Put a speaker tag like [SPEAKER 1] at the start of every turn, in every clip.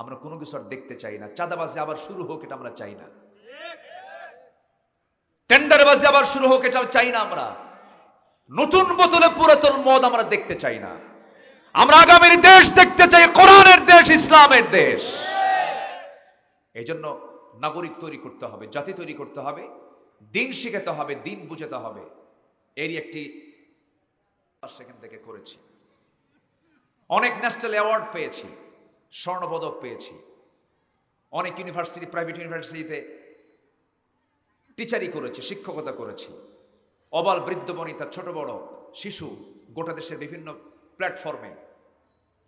[SPEAKER 1] আমরা কোনো কিছু আর দেখতে চাই না। চাঁদাবাজি আবার শুরু হোক, এটা আমরা চাই না। টেন্ডারবাজি আবার শুরু হোক, এটা চাই না। আমরা নতুন বোতলে পুরাতন মদ আমরা দেখতে চাই না। আমরা আগামীর দেশ দেখতে চাই, কোরআনের দেশ, ইসলামের দেশ। এই জন্য নাগরিক তৈরি করতে হবে, জাতি তৈরি করতে হবে, দিন শিখাতে হবে, দিন বুঝাতে হবে। এরই একটি সেখান থেকে করেছি। অনেক ন্যাশনাল অ্যাওয়ার্ড পেয়েছি, স্বর্ণপদক পেয়েছি। অনেক ইউনিভার্সিটি, প্রাইভেট ইউনিভার্সিটিতে টিচারই করেছি, শিক্ষকতা করেছি। অবাল বৃদ্ধ বনিতা, ছোট বড় শিশু, গোটা দেশের বিভিন্ন প্ল্যাটফর্মে,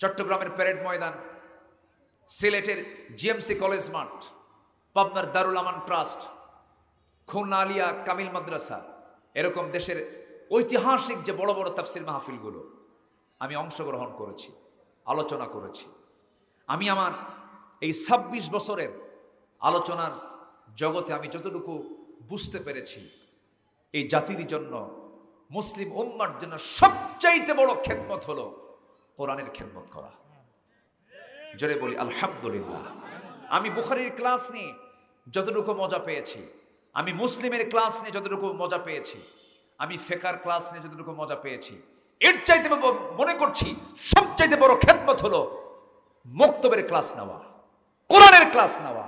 [SPEAKER 1] চট্টগ্রামের প্যারেড ময়দান, সিলেটের জিএমসি কলেজ মাঠ, পাবনার দারুল আমান ট্রাস্ট, খুলনা আলিয়া কামিল মাদ্রাসা, এরকম দেশের ঐতিহাসিক যে বড় বড় তাফসির মাহফিলগুলো আমি অংশগ্রহণ করেছি, আলোচনা করেছি। আমি আমার এই ২৬ বছরের আলোচনার জগতে আমি যতটুকু বুঝতে পেরেছি, এই জাতির জন্য, মুসলিম উম্মার জন্য সবচাইতে বড় খেদমত হলো কোরআনের খেদমত করা। জোরে বলি আলহামদুলিল্লাহ। আমি বুখারীর ক্লাস নিয়ে যতটুকু মজা পেয়েছি, আমি মুসলিমের ক্লাস নিয়ে যতটুকু মজা পেয়েছি, আমি ফিকহের ক্লাস নিয়ে যতটুকু মজা পেয়েছি, এর চাইতে মনে করছি সবচাইতে বড় খেদমত হলো মক্তবের ক্লাস নেওয়া, কোরআনের ক্লাস নেওয়া,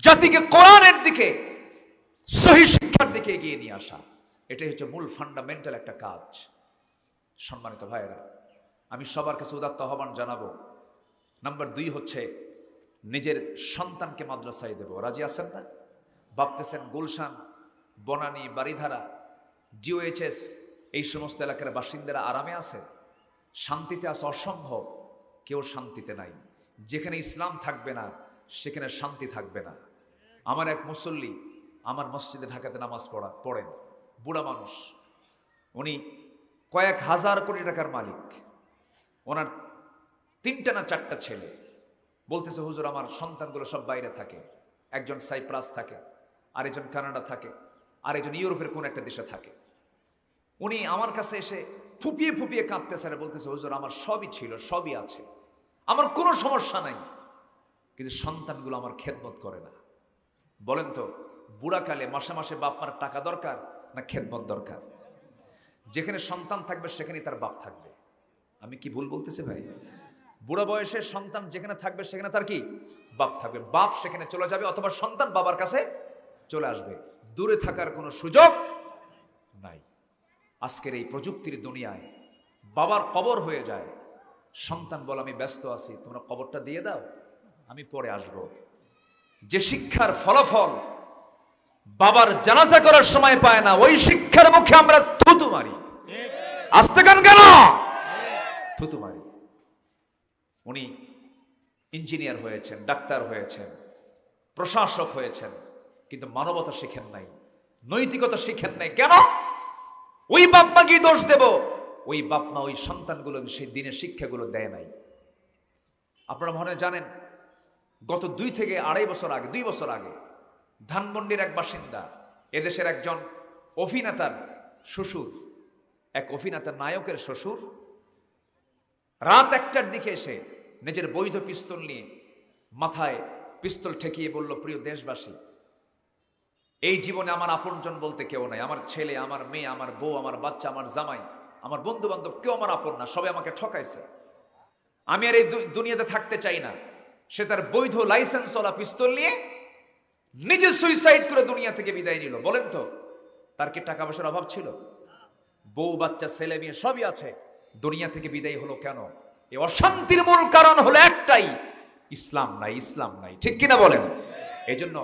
[SPEAKER 1] জাতিকে কোরআনের দিকে, সহি শিক্ষার দিকে এগিয়ে নিয়ে আসা। এটাই হচ্ছে মূল ফান্ডামেন্টাল একটা কাজ। সম্মানিত ভাইয়েরা, আমি সবার কাছে উদাত্ত আহ্বান জানাবো। নাম্বার 2 হচ্ছে নিজের সন্তানকে মাদ্রাসায় দেব। রাজি আছেন না? ভাবতেছেন গুলশান, বনানী, বারিধারা, ডিওএইচএস এই সমস্ত এলাকার বাসিন্দারা আরামে আছে, শান্তিতে আছে? অসম্ভব। কেউ শান্তিতে নাই। যেখানে ইসলাম থাকবে না সেখানে শান্তি থাকবে না। আমার এক মুসল্লি আমার মসজিদে ঢাকাতে নামাজ পড়েন, বুড়া মানুষ, উনি কয়েক হাজার কোটি টাকার মালিক। ওনার 3টা না 4টা ছেলে। বলতেছে, হুজুর আমার সন্তানগুলো সব বাইরে থাকে, একজন সাইপ্রাস থাকে, আরেকজন কানাডা থাকে, আরেকজন ইউরোপের কোন একটা দেশে থাকে। উনি আমার কাছে এসে ফুপিয়ে ফুপিয়ে কাঁদতেছে আর বলতেছে, হুজুর আমার সবই ছিল, সবই আছে, আমার কোনো সমস্যা নাই, কিন্তু সন্তানগুলো আমার খেদমত করে না। বলেন তো, বুড়াকালে মাসে মাসে বাপ মার টাকা দরকার না খেদমত দরকার? যেখানে সন্তান থাকবে সেখানেই তার বাপ থাকবে। আমি কি ভুল বলতেছি ভাই? বুড়া বয়সের সন্তান যেখানে থাকবে সেখানে তার কি বাপ থাকবে। বাপ সেখানে চলে যাবে অথবা সন্তান বাবার কাছে চলে আসবে। দূরে থাকার কোনো সুযোগ নাই। আজকের এই প্রযুক্তির দুনিয়ায় বাবার কবর হয়ে যায়, সন্তান বলে আমি ব্যস্ত আছি, তোমরা কবরটা দিয়ে দাও, আমি পরে আসব। যে শিক্ষার ফলাফল বাবার জানাজা করার সময় পায় না, ওই শিক্ষার মুখে আমরা থুতু মারি। আসতে গান কেন থুতু মারি? উনি ইঞ্জিনিয়ার হয়েছেন, ডাক্তার হয়েছেন, প্রশাসক হয়েছেন, কিন্তু মানবতা শিখেন নাই, নৈতিকতা শিখেন নাই। কেন? ওই বাপ মা কি দোষ দেব? ওই বাপ মা ওই সন্তানগুলো সেই দিনের শিক্ষাগুলো দেয় নাই। আপনারা মনে জানেন, গত 2 থেকে 2.5 বছর আগে, 2 বছর আগে ধানমন্ডির এক বাসিন্দা, এদেশের একজন অভিনেতার শ্বশুর, এক অভিনেতার নায়কের শ্বশুর, রাত 1টার দিকে এসে নিজের বৈধ পিস্তল নিয়ে মাথায় পিস্তল ঠেকিয়ে বলল, প্রিয় দেশবাসী, এই জীবনে আমার আপনজন বলতে কেউ নাই। আমার ছেলে, আমার মেয়ে, আমার বউ, আমার বাচ্চা, আমার জামাই, আমার বন্ধু বান্ধব, কেউ আমার আপন না, সবাই আমাকে ঠকাইছে। আমি আর এই দুনিয়াতে থাকতে চাই না। সে তার বৈধ লাইসেন্সওয়ালা পিস্তল নিয়ে নিজে সুইসাইড করে দুনিয়া থেকে বিদায় নিল। বলেন তো, তার কি টাকা পয়সার অভাব ছিল? বউ, বাচ্চা, ছেলে মেয়ে সবই আছে, দুনিয়া থেকে বিদায় হলো কেন? এই অশান্তির মূল কারণ হলো একটাই, ইসলাম নাই, ইসলাম নাই। ঠিক কিনা বলেন? এই জন্য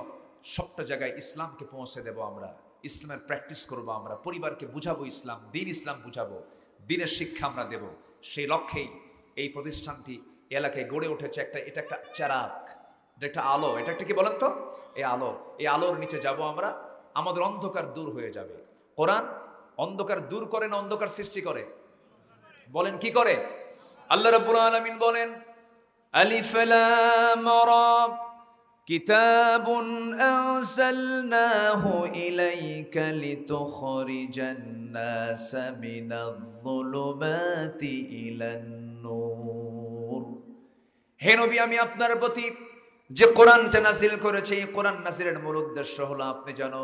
[SPEAKER 1] সবটা জায়গায় ইসলামকে পৌঁছে দেব আমরা, ইসলামের প্র্যাকটিস করব আমরা, পরিবারকে বুঝাবো ইসলাম, দিন ইসলাম বুঝাবো, দিনের শিক্ষা আমরা দেব। সেই লক্ষ্যেই এই প্রতিষ্ঠানটি এলাকায় গড়ে উঠেছে। এটা একটা চারাক, এটা একটা আলো, এটা একটা কি বলেন তো, এই আলো, এই আলোর নিচে যাব আমরা, আমাদের অন্ধকার দূর হয়ে যাবে। কোরআন অন্ধকার দূর করে না অন্ধকার সৃষ্টি করে? বলেন কি করে? আল্লাহ রাব্বুল আলামিন বলেন, আলিফ লাম রা কিতাবুন আনজালনাহু ইলাইকা লিতুখরিজান নাসা মিনায যুলুমাতি ইলান নূর। হে নবী, আমি আপনার প্রতি যে কোরআনটা নাজিল করেছি, এই কোরআন নাজিলের মূল উদ্দেশ্য হলো আপনি যেন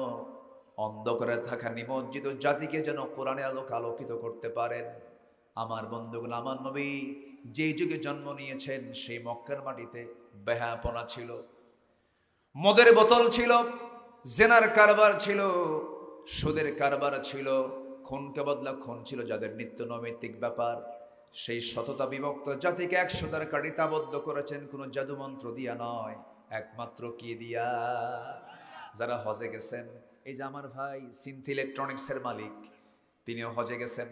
[SPEAKER 1] অন্ধকারে থাকা নিমজ্জিত জাতিকে যেন কোরআনে আলোকিত করতে পারেন। আমার বন্ধুগুলো, আমার নবী যেই যুগে জন্ম নিয়েছেন সেই মক্কার মাটিতে বেহায়াপনা ছিল, মদের বোতল ছিল, জেনার কারবার ছিল, সুদের কারবার ছিল, খুনকে বদলা খুন ছিল যাদের নিত্য নৈমিত্তিক ব্যাপার। সেই শততা বিভক্ত জাতিকে 100টার কাঠিতাবদ্ধ করেছেন কোন জাদুমন্ত্র দিয়া নয়, একমাত্র কি দিয়া? যারা হজে গেছেন, এই যে আমার ভাই সিনথি ইলেকট্রনিক্সের মালিক, তিনিও হজে গেছেন।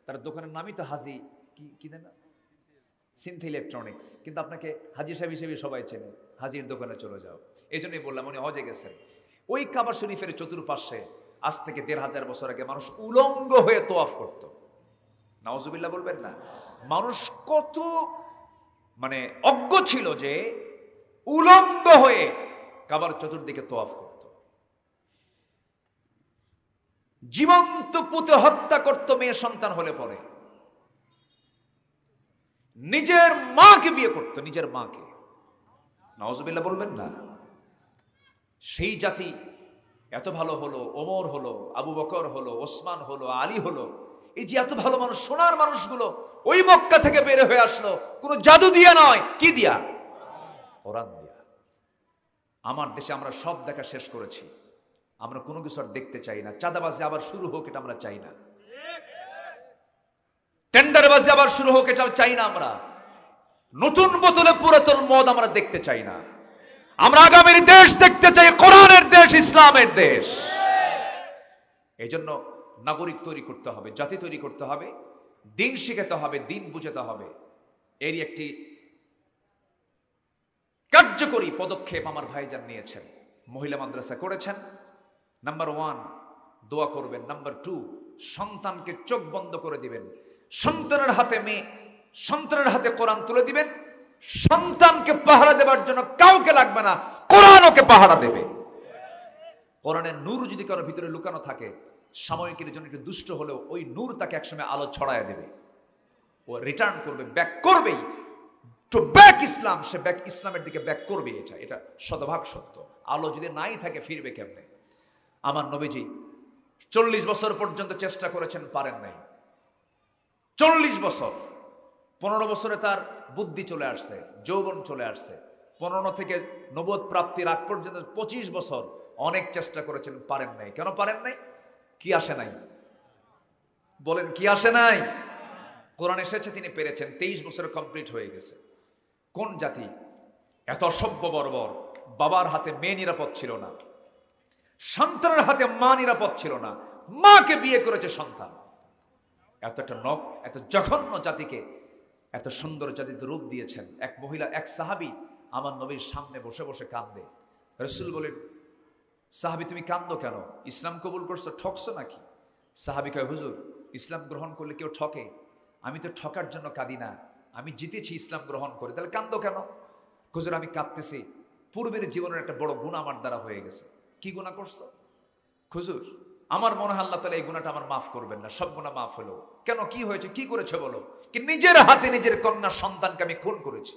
[SPEAKER 1] তার দোকানের নামই তো হাজি, কি জানা, সিনথি ইলেকট্রনিক্স। কিন্তু আপনাকে হাজি সাহেব হিসেবে সবাই চেনে, হাজির দোকানে চলে যাও। এই জন্যই বললাম উনি হজে গেছেন। ওই কাবা শরীফের চতুর্পাশে আজ থেকে 1500 বছর আগে মানুষ উলঙ্গ হয়ে তোয়াফ করত। নাউজুবিল্লাহ বলবেন না? মানুষ কত মানে অজ্ঞ ছিল যে উলঙ্গ হয়ে কাবার চতুর্দিকে তোয়াফ করত। জীবন্ত পুঁতে হত্যা করত মেয়ে সন্তান হলে পরে। নিজের মাকে বিয়ে করত, নিজের মাকে। নাউজুবিল্লাহ বলবেন না? সেই জাতি এত ভালো হলো, ওমর হলো, আবু বকর হলো, ওসমান হলো, আলী হলো। এই যে এত ভালো মানুষ, সোনার মানুষগুলো ওই মক্কা থেকে বের হয়ে আসলো কোনো জাদু দিয়া নয়, কি দিয়া? কোরআন দিয়া। আমার দেশে আমরা সব দেখা শেষ করেছি, আমরা কোনো কিছু আর দেখতে চাই না। চাঁদাবাজি আবার শুরু হোক, এটা আমরা চাই না। টেন্ডারবাজি আবার শুরু হোক, এটা চাই না। আমরা নতুন বোতলে পুরাতন মদ আমরা দেখতে চাই না। আমরা আগামীর দেশ দেখতে চাই, কোরআনের দেশ, ইসলামের দেশ। এই জন্য নাগরিক তৈরি করতে হবে, জাতি তৈরি করতে হবে, দিন শিখাতে হবে, দিন বুঝাতে হবে। এরই একটি কার্যকরী পদক্ষেপ আমার ভাইজান নিয়েছেন। মহিলা মাদ্রাসা করেছেন। নাম্বার 1 দোয়া করবেন। নাম্বার 2 সন্তানকে চোখ বন্ধ করে দিবেন। সন্তানের হাতে মেয়ে, সন্তানের হাতে কোরআন তুলে দিবেন। সন্তানকে পাহারা দেবার জন্য কাউকে লাগবে না, কোরআন ওকে পাহারা দেবে। কোরআনের নূর যদি কারোর ভিতরে লুকানো থাকে, সাময়িকের জন্য একটু দুষ্ট হলেও ওই নূর তাকে একসময় আলো ছড়ায় দেবে। ও রিটার্ন করবে, ব্যাক করবেই। To back Islam, say back ইসলামের দিকে ব্যাক করবে। এটা শতভাগ সত্য। আলো যদি নাই থাকে ফিরবে কেমনে? আমার নবীজি 40 বছর পর্যন্ত চেষ্টা করেছেন, পারেন নাই। 40 বছর, 15 বছরে তার বুদ্ধি চলে আসছে, যৌবন চলে আসছে। 15 থেকে নবুয়ত প্রাপ্তির আগ পর্যন্ত 25 বছর অনেক চেষ্টা করেছেন, পারেন নাই। কেন পারেন নাই? কি আসে নাই? বলেন, কি আসে নাই? কোরআন এসেছে, তিনি পেরেছেন। 23 বছর কমপ্লিট হয়ে গেছে। কোন জাতি এত অসভ্য বর্বর? বাবার হাতে মেয়ে নিরাপদ ছিল না, সন্তানের হাতে মা নিরাপদ ছিল না, মাকে বিয়ে করেছে সন্তান। এত জঘন্য জাতিকে এত সুন্দর জাতিতে রূপ দিয়েছেন। এক মহিলা, এক সাহাবী আমার নবীর সামনে বসে বসে কান্দে। রাসূল বলেন, সাহাবী তুমি কান্দো কেন? ইসলাম কবুল করছো, ঠকছো নাকি? সাহাবী কয়, হুজুর ইসলাম গ্রহণ করলে কেউ ঠকে? আমি তো ঠকার জন্য কাঁদি না, আমি জিতেছি ইসলাম গ্রহণ করে। তাহলে কান্দো কেন? হুজুর আমি কাঁদতেছি, পূর্বের জীবনের একটা বড় গুনাহ আমার দ্বারা হয়ে গেছে। কি গুনাহ করছো? হুজুর আমার মনে হয় আল্লাহ তাআলা এই গুনাহটা আমার মাফ করবেন না। সব গুনাহ মাফ হলো। কেন, কি হয়েছে, কি করেছে বলো? কি নিজের হাতে নিজের কন্যা সন্তানকে আমি খুন করেছি।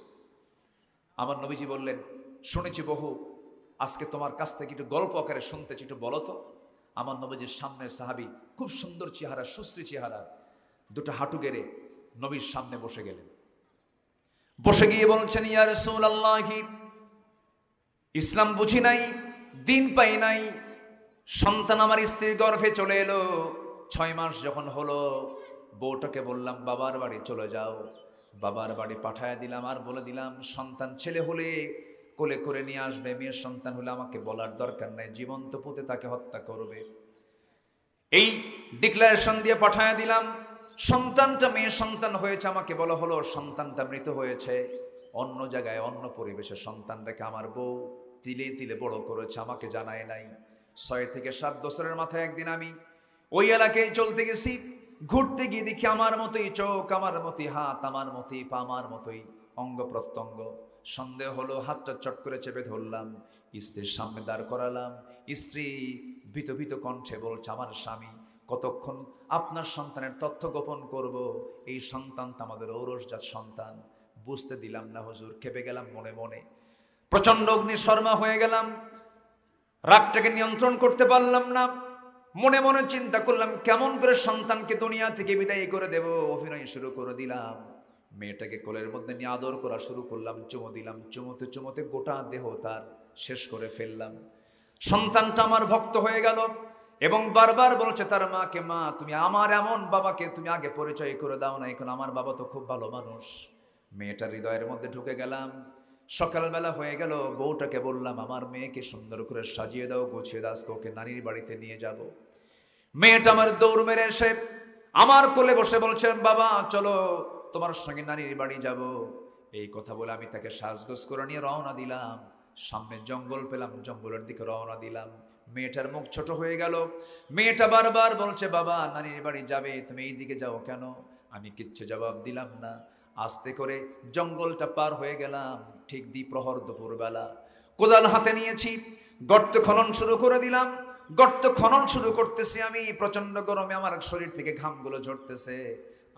[SPEAKER 1] আমার নবীজি বললেন, শুনেছি বহু, আজকে তোমার কাছ থেকে একটু গল্প আকারে শুনতেছি, একটু বলো তো। আমার নবীজির সামনে সাহাবী, খুব সুন্দর চেহারা, সুশ্রী চেহারা, দুটো হাঁটু গেড়ে নবীর সামনে বসে গেলেন। বসে গিয়ে বলছেন, ইয়া রাসূলুল্লাহ, ইসলাম বুঝি নাই, দিন পাই নাই, সন্তান আমার স্ত্রীর গর্ভে চলে এলো। 6 মাস যখন হলো, বউটাকে বললাম বাবার বাড়ি চলে যাও। বাবার বাড়ি পাঠায় দিলাম, আর বলে দিলাম সন্তান ছেলে হলে কোলে করে নিয়ে আসবে, মেয়ের সন্তান হলে আমাকে বলার দরকার নাই, জীবন্ত পুঁতে তাকে হত্যা করবে। এই ডিক্লারেশন দিয়ে পাঠায় দিলাম। সন্তানটা মেয়ে সন্তান হয়েছে, আমাকে বলা হলো সন্তানটা মৃত হয়েছে। অন্য জায়গায় অন্য পরিবেশে সন্তান রেখে আমার বউ তিলে তিলে বড় করেছে, আমাকে জানায় নাই। 6 থেকে 7 বছরের মাথায় একদিন আমি ওই এলাকায় চলতে গেছি। ঘুরতে গিয়ে দেখি আমার মতোই চোখ, আমার মতোই হাত, আমার মতোই পা, আমার মতোই অঙ্গ প্রত্যঙ্গ। সন্দেহ হলো, হাতটা চট করে চেপে ধরলাম, স্ত্রীর সামনে দাঁড় করালাম। স্ত্রী ভীত ভীত কণ্ঠে বলছে, আমার স্বামী, কতক্ষণ আপনার সন্তানের তথ্য গোপন করব? এই সন্তান তো আমাদের ঔরসজাত সন্তান। বুঝতে দিলাম না হুজুর, খেপে গেলাম মনে মনে, প্রচন্ড অগ্নিশর্মা হয়ে গেলাম, রাগটাকে নিয়ন্ত্রণ করতে পারলাম না। মনে মনে চিন্তা করলাম কেমন করে সন্তানকে দুনিয়া থেকে বিদায় করে দেব। অভিনয় শুরু করে দিলাম, মেয়েটাকে কোলের মধ্যে নিয়ে আদর করা শুরু করলাম, চুমো দিলাম, চুমোতে চুমোতে গোটা দেহ তার শেষ করে ফেললাম। সন্তানটা আমার ভক্ত হয়ে গেল এবং বারবার বলছে তার মাকে, মা তুমি আমার এমন বাবাকে তুমি আগে পরিচয় করে দাও না, এখন আমার বাবা তো খুব ভালো মানুষ। মেয়েটার হৃদয়ের মধ্যে ঢুকে গেলাম। সকালবেলা হয়ে গেল, বউটাকে বললাম আমার মেয়েকে সুন্দর করে সাজিয়ে দাও, গুছিয়ে দাও, আজকে ওকে নানির বাড়িতে নিয়ে যাব। মেয়েটা আমার দৌড় মেরে এসে আমার কোলে বসে বলছেন, বাবা চলো তোমার সঙ্গে নানির বাড়ি যাব। এই কথা বলে আমি তাকে সাজগোজ করে নিয়ে রওনা দিলাম। সামনে জঙ্গল পেলাম, জঙ্গলের দিকে রওনা দিলাম। মেয়েটার মুখ ছোট হয়ে গেল। মেয়েটা বারবার বলছে, বাবা নানির বাড়ি যাবে, তুমি এই দিকে যাও কেন? আমি কিচ্ছু জবাব দিলাম না। আস্তে করে জঙ্গলটা পার হয়ে গেলাম। ঠিক দ্বিপ্রহর দুপুরবেলা, কোদাল হাতে নিয়েছি, গর্ত খনন শুরু করে দিলাম। গর্ত খনন শুরু করতেছি আমি, প্রচন্ড গরমে আমার শরীর থেকে ঘামগুলো ঝরতেছে।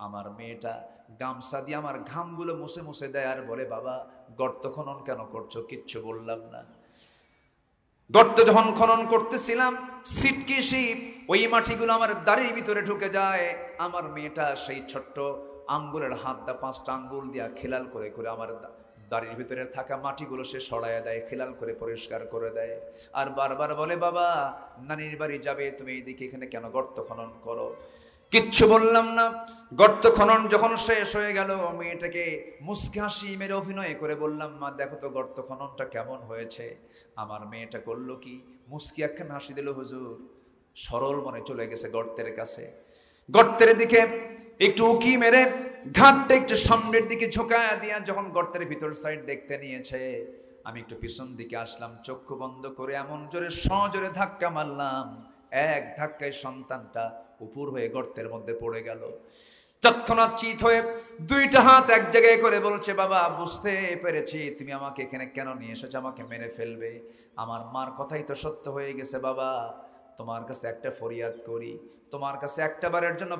[SPEAKER 1] আমার মেয়েটা গামছা দিয়ে আমার ঘামগুলো মুছে মুছে দেয় আর বলে, বাবা গর্ত খনন কেন করছো? কিচ্ছু বললাম না। গর্ত যখন খনন করতেছিলাম, সিটকিসি ওই মাটিগুলো আমার দাড়ির ভিতরে ঢুকে যায়। আমার মেয়েটা সেই ছোট্ট আঙ্গুলের হাত দা 5টা আঙ্গুল দিয়া খিলাল করে করে আমার দাড়ির ভিতরে থাকা মাটিগুলো সে সরাইয়া দেয়, খিলাল করে পরিষ্কার করে দেয়। আর বারবার বলে, বাবা নানির বাড়ি যাবে, তুমি এইদিকে এখানে কেন গর্ত খনন করো? কিচ্ছু বললাম না। গর্ত খনন যখন শেষ হয়ে গেল, মেয়েটাকে মুচকি হাসি মেরে অভিনয় করে বললাম, মা দেখো তো গর্ত খননটা কেমন হয়েছে। আমার মেয়েটা করলো কি, মুচকি একখান হাসি দিল, হুজুর সরল মনে চলে গেছে গর্তের কাছে। গর্তের দিকে একটু উকি মেরে ঘাটটা একটু সামনের দিকে ঝোঁকায়া দিয়া যখন গর্তের ভিতর সাইড দেখতে নিয়েছে, আমি একটু পিছন দিকে আসলাম, চক্ষু বন্ধ করে এমন জোরে সজোরে ধাক্কা মারলাম, এক ধাক্কায় সন্তানটা উপর হয়ে গর্তের মধ্যে পড়ে গেল। তৎক্ষণাৎ চিত হয়ে 2টা হাত এক জায়গায় করে বলছে, বাবা বুঝতে পেরেছি তুমি আমাকে এখানে কেন নিয়ে এসেছো, আমাকে মেরে ফেলবে। আমার মার কথাই তো সত্য হয়ে গেছে। বাবা তোমার কাছে একটা ফরিয়াদ করি, তোমার কাছে একটা বারের জন্য